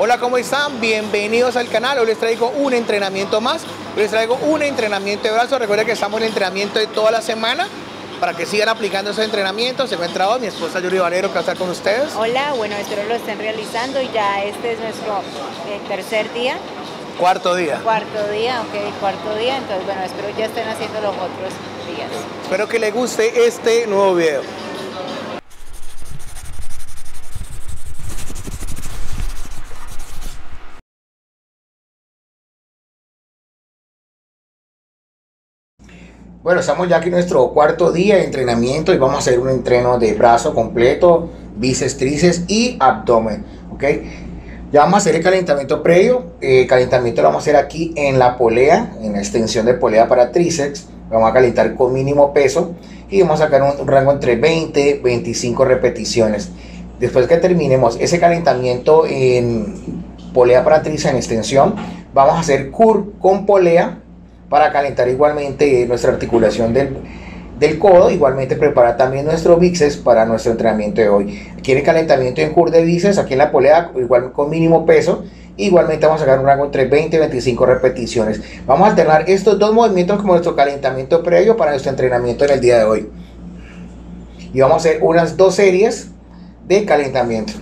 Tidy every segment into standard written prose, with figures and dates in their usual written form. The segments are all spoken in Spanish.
Hola, ¿cómo están? Bienvenidos al canal. Hoy les traigo un entrenamiento más. Hoy les traigo un entrenamiento de brazo. Recuerden que estamos en el entrenamiento de toda la semana para que sigan aplicando ese entrenamiento. Se encuentra hoy mi esposa Yuri Valero, que va a estar con ustedes. Hola, bueno, espero lo estén realizando y ya este es nuestro tercer día. Cuarto día. Cuarto día, ok, cuarto día. Entonces, bueno, espero ya estén haciendo los otros días. Espero que les guste este nuevo video. Bueno, estamos ya aquí en nuestro cuarto día de entrenamiento y vamos a hacer un entreno de brazo completo, bíceps, tríceps y abdomen, ¿ok? Ya vamos a hacer el calentamiento previo. El calentamiento lo vamos a hacer aquí en la polea, en la extensión de polea para tríceps. Vamos a calentar con mínimo peso y vamos a sacar un rango entre 20 y 25 repeticiones. Después que terminemos ese calentamiento en polea para tríceps en extensión, vamos a hacer curl con polea para calentar igualmente nuestra articulación del codo, igualmente preparar también nuestro bíceps para nuestro entrenamiento de hoy. Aquí en el calentamiento en curl de bíceps, aquí en la polea, igual con mínimo peso, igualmente vamos a sacar un rango entre 20 y 25 repeticiones. Vamos a alternar estos dos movimientos como nuestro calentamiento previo para nuestro entrenamiento en el día de hoy. Y vamos a hacer unas 2 series de calentamiento.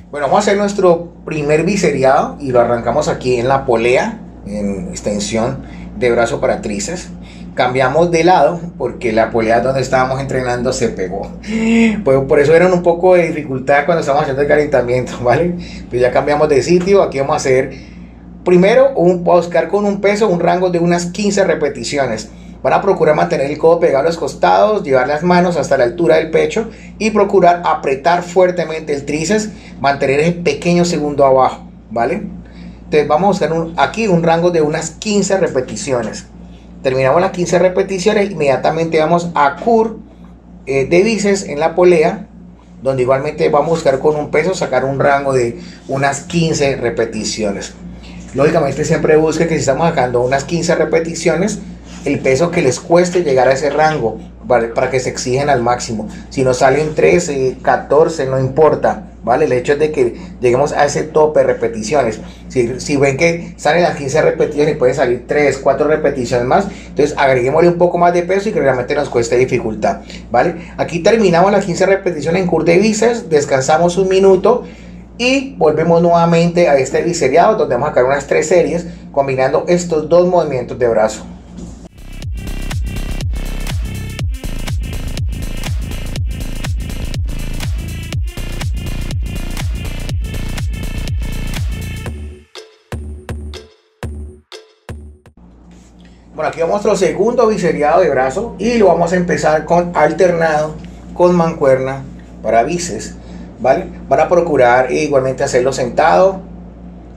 Bueno, vamos a hacer nuestro primer biseriado y lo arrancamos aquí en la polea, en extensión de brazo para tríceps. Cambiamos de lado porque la polea donde estábamos entrenando se pegó. Pues por eso era un poco de dificultad cuando estábamos haciendo el calentamiento, ¿vale? Pues ya cambiamos de sitio. Aquí vamos a hacer primero buscar con un peso un rango de unas 15 repeticiones. Van a procurar mantener el codo pegado a los costados, llevar las manos hasta la altura del pecho y procurar apretar fuertemente el tríceps, mantener el pequeño segundo abajo, ¿vale? Entonces vamos a buscar aquí un rango de unas 15 repeticiones. Terminamos las 15 repeticiones, inmediatamente vamos a curl de bíceps en la polea, donde igualmente vamos a buscar con un peso sacar un rango de unas 15 repeticiones. Lógicamente siempre busque que si estamos sacando unas 15 repeticiones, el peso que les cueste llegar a ese rango, ¿vale? Para que se exigen al máximo. Si nos salen 13, 14, no importa, ¿vale? El hecho es de que lleguemos a ese tope de repeticiones. Si ven que salen las 15 repeticiones y pueden salir 3, 4 repeticiones más, entonces agreguémosle un poco más de peso y que realmente nos cueste dificultad, ¿vale? Aquí terminamos las 15 repeticiones en curl de bíceps, descansamos un minuto y volvemos nuevamente a este biseriado donde vamos a sacar unas 3 series combinando estos dos movimientos de brazo. Bueno, aquí vamos a nuestro segundo biseriado de brazo y lo vamos a empezar con alternado con mancuerna para bíceps, ¿vale? Van a procurar igualmente hacerlo sentado.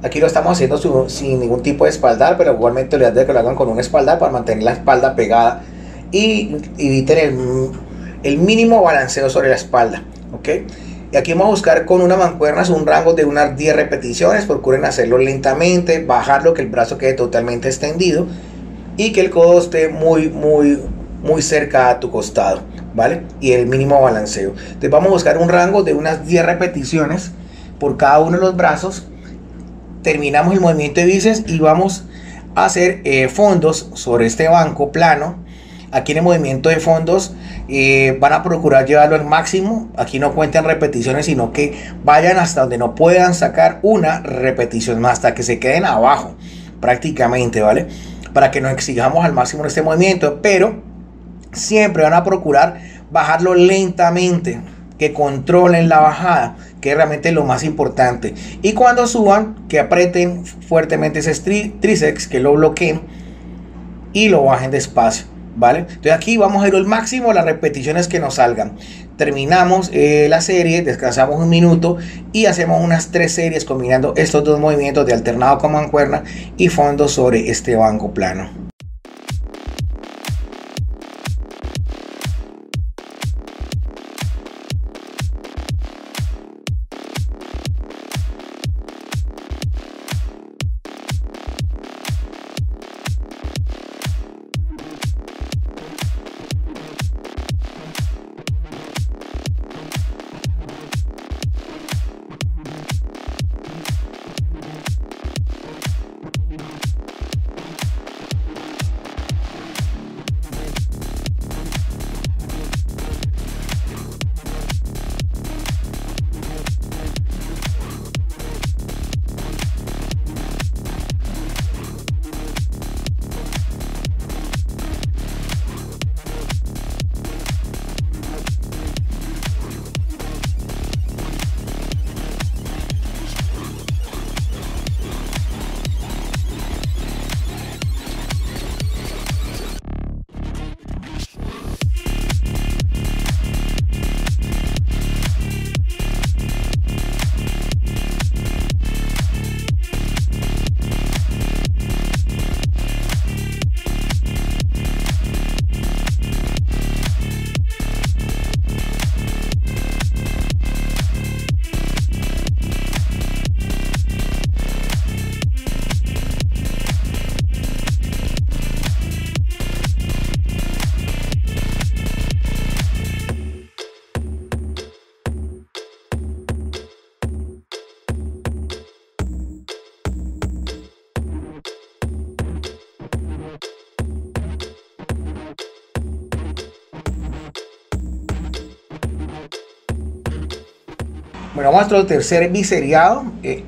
Aquí lo estamos haciendo sin ningún tipo de espaldar, pero igualmente les digo que lo hagan con un espaldar para mantener la espalda pegada y eviten el mínimo balanceo sobre la espalda, ¿ok? Y aquí vamos a buscar con una mancuerna un rango de unas 10 repeticiones. Procuren hacerlo lentamente, bajarlo, que el brazo quede totalmente extendido. y que el codo esté muy cerca a tu costado, ¿vale? Y el mínimo balanceo. Entonces vamos a buscar un rango de unas 10 repeticiones por cada uno de los brazos. Terminamos el movimiento de bíceps y vamos a hacer fondos sobre este banco plano. Aquí en el movimiento de fondos van a procurar llevarlo al máximo. Aquí no cuenten repeticiones, sino que vayan hasta donde no puedan sacar una repetición más, hasta que se queden abajo prácticamente, ¿vale? Para que nos exijamos al máximo en este movimiento, pero siempre van a procurar bajarlo lentamente, que controlen la bajada, que es realmente lo más importante. Y cuando suban, que aprieten fuertemente ese tríceps, que lo bloqueen y lo bajen despacio, ¿vale? Entonces aquí vamos a ir al máximo las repeticiones que nos salgan. Terminamos la serie, descansamos un minuto y hacemos unas 3 series combinando estos dos movimientos de alternado con mancuerna y fondo sobre este banco plano. Bueno, vamos a nuestro tercer biseriado.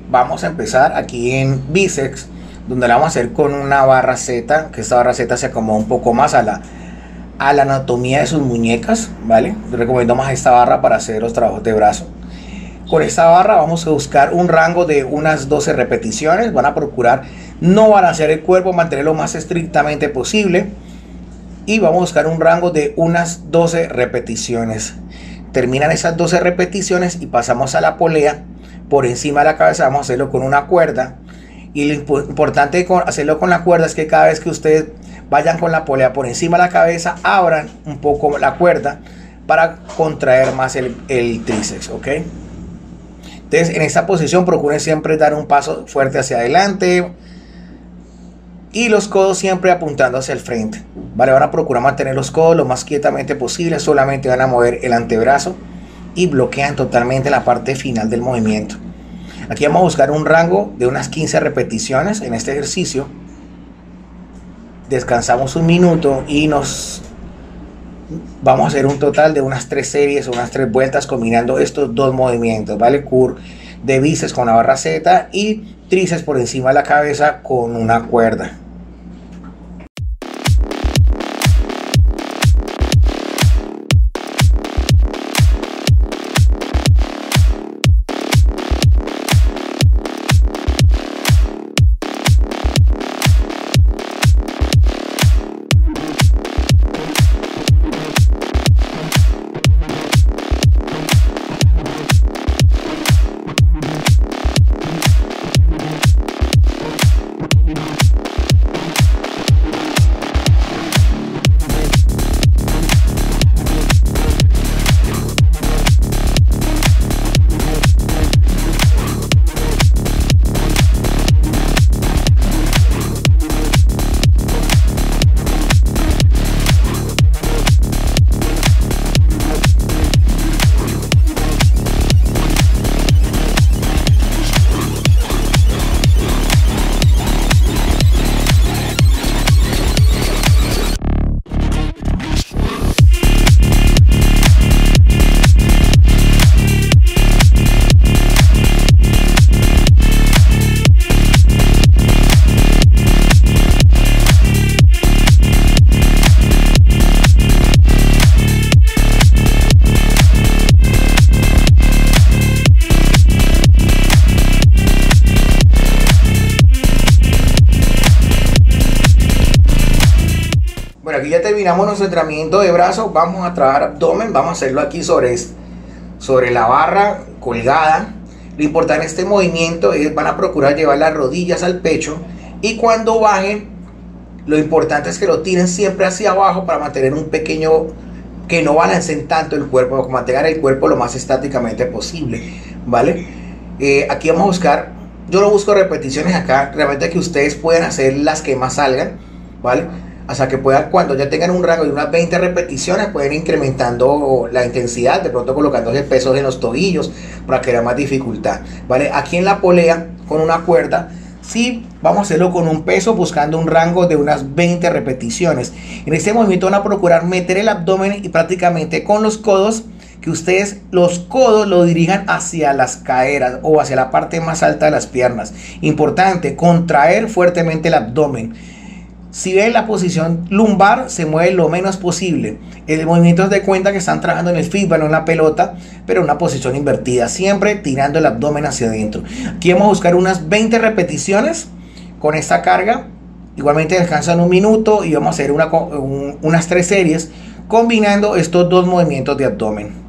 Vamos a empezar aquí en bíceps, donde lo vamos a hacer con una barra Z, que esta barra Z se acomoda un poco más a la anatomía de sus muñecas, ¿vale? Yo recomiendo más esta barra para hacer los trabajos de brazo. Con esta barra vamos a buscar un rango de unas 12 repeticiones. Van a procurar no balancear el cuerpo, mantenerlo lo más estrictamente posible. Y vamos a buscar un rango de unas 12 repeticiones. Terminan esas 12 repeticiones y pasamos a la polea. Por encima de la cabeza vamos a hacerlo con una cuerda. Y lo importante de hacerlo con la cuerda es que cada vez que ustedes vayan con la polea por encima de la cabeza, abran un poco la cuerda para contraer más el tríceps, ¿ok? Entonces, en esta posición procuren siempre dar un paso fuerte hacia adelante y los codos siempre apuntando hacia el frente, ¿vale? Van a procurar mantener los codos lo más quietamente posible. Solamente van a mover el antebrazo y bloquean totalmente la parte final del movimiento. Aquí vamos a buscar un rango de unas 15 repeticiones en este ejercicio. Descansamos un minuto y nos vamos a hacer un total de unas 3 series o unas 3 vueltas combinando estos dos movimientos, ¿vale? Curl de bíceps con la barra Z y tríceps por encima de la cabeza con una cuerda. Bueno, aquí ya terminamos nuestro entrenamiento de brazo. Vamos a trabajar abdomen. Vamos a hacerlo aquí sobre la barra colgada. Lo importante en este movimiento es van a procurar llevar las rodillas al pecho. Y cuando bajen, lo importante es que lo tiren siempre hacia abajo para mantener un pequeño, que no balanceen tanto el cuerpo, mantengan el cuerpo lo más estáticamente posible, ¿vale? Aquí vamos a buscar, yo no busco repeticiones acá, realmente que ustedes puedan hacer las que más salgan, ¿vale? Hasta que puedan, cuando ya tengan un rango de unas 20 repeticiones, pueden ir incrementando la intensidad, de pronto colocándose pesos en los tobillos para que haya más dificultad, ¿vale? Aquí en la polea, con una cuerda, sí, vamos a hacerlo con un peso, buscando un rango de unas 20 repeticiones. En este movimiento van a procurar meter el abdomen y prácticamente con los codos, que ustedes los codos lo dirijan hacia las caderas o hacia la parte más alta de las piernas. Importante, contraer fuertemente el abdomen. Si ven la posición lumbar, se mueve lo menos posible. El movimiento es de cuenta que están trabajando en el fútbol o en la pelota, pero en una posición invertida, siempre tirando el abdomen hacia adentro. Aquí vamos a buscar unas 20 repeticiones con esta carga. Igualmente descansan un minuto y vamos a hacer unas 3 series combinando estos dos movimientos de abdomen.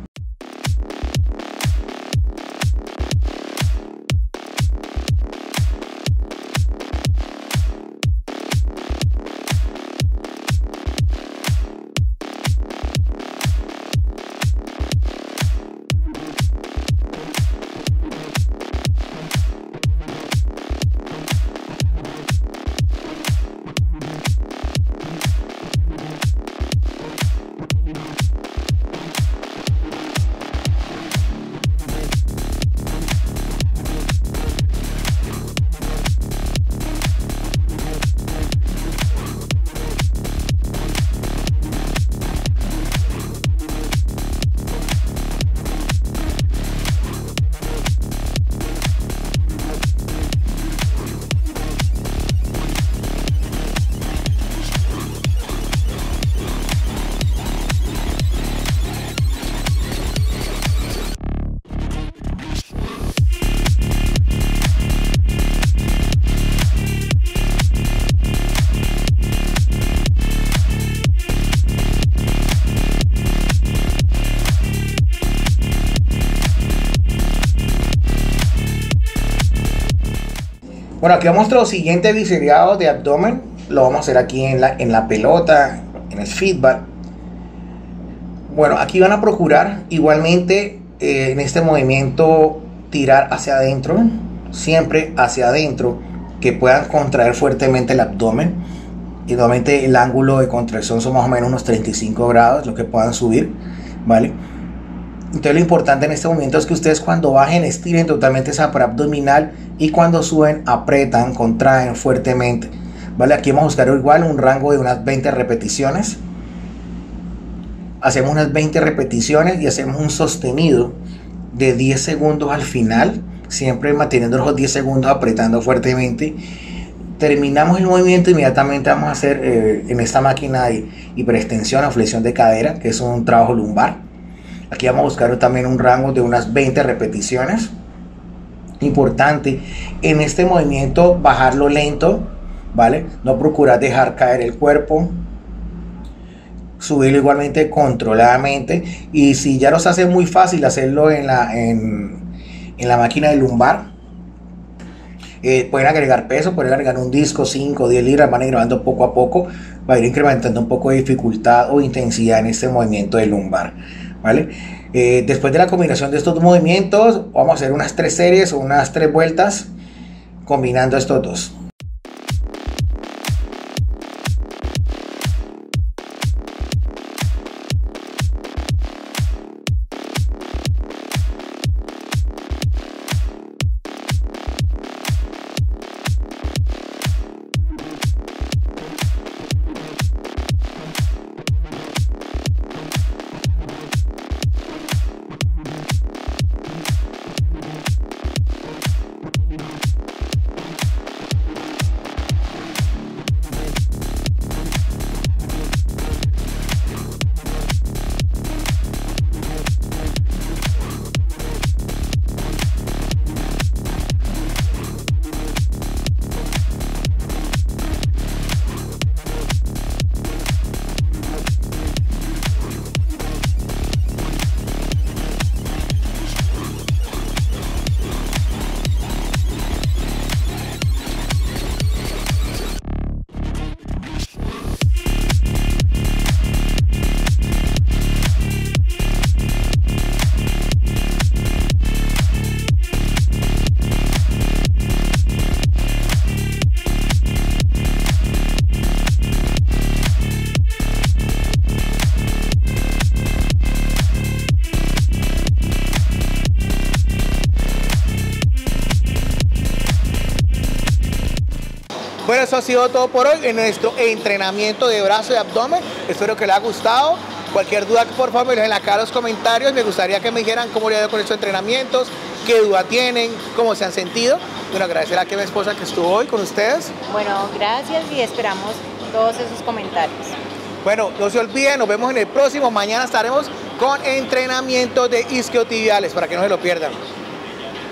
Bueno, aquí vamos a nuestro siguiente biseriado de abdomen. Lo vamos a hacer aquí en la pelota, en el feedback. Bueno, aquí van a procurar igualmente en este movimiento tirar hacia adentro, siempre hacia adentro, que puedan contraer fuertemente el abdomen. Y nuevamente el ángulo de contracción son más o menos unos 35 grados, lo que puedan subir, ¿vale? Entonces lo importante en este momento es que ustedes cuando bajen estiren totalmente esa abdominal y cuando suben apretan, contraen fuertemente, ¿vale? Aquí vamos a buscar igual un rango de unas 20 repeticiones. Hacemos unas 20 repeticiones y hacemos un sostenido de 10 segundos al final, siempre manteniendo los 10 segundos apretando fuertemente. Terminamos el movimiento, inmediatamente vamos a hacer en esta máquina de hiperextensión o flexión de cadera, que es un trabajo lumbar. Aquí vamos a buscar también un rango de unas 20 repeticiones. Importante en este movimiento bajarlo lento, ¿vale? No procurar dejar caer el cuerpo. Subirlo igualmente controladamente. Y si ya nos hace muy fácil hacerlo en la máquina de lumbar, pueden agregar peso, pueden agregar un disco 5 o 10 libras, van a ir grabando poco a poco, va a ir incrementando un poco de dificultad o intensidad en este movimiento de lumbar, ¿vale? Después de la combinación de estos dos movimientos, vamos a hacer unas 3 series o unas 3 vueltas combinando estos dos. Bueno, eso ha sido todo por hoy en nuestro entrenamiento de brazo y abdomen. Espero que les haya gustado. Cualquier duda, por favor, me dejen acá en los comentarios. Me gustaría que me dijeran cómo les ha ido con estos entrenamientos, qué duda tienen, cómo se han sentido. Bueno, agradecer a mi esposa que estuvo hoy con ustedes. Bueno, gracias y esperamos todos esos comentarios. Bueno, no se olviden, nos vemos en el próximo. Mañana estaremos con entrenamiento de isquiotibiales para que no se lo pierdan.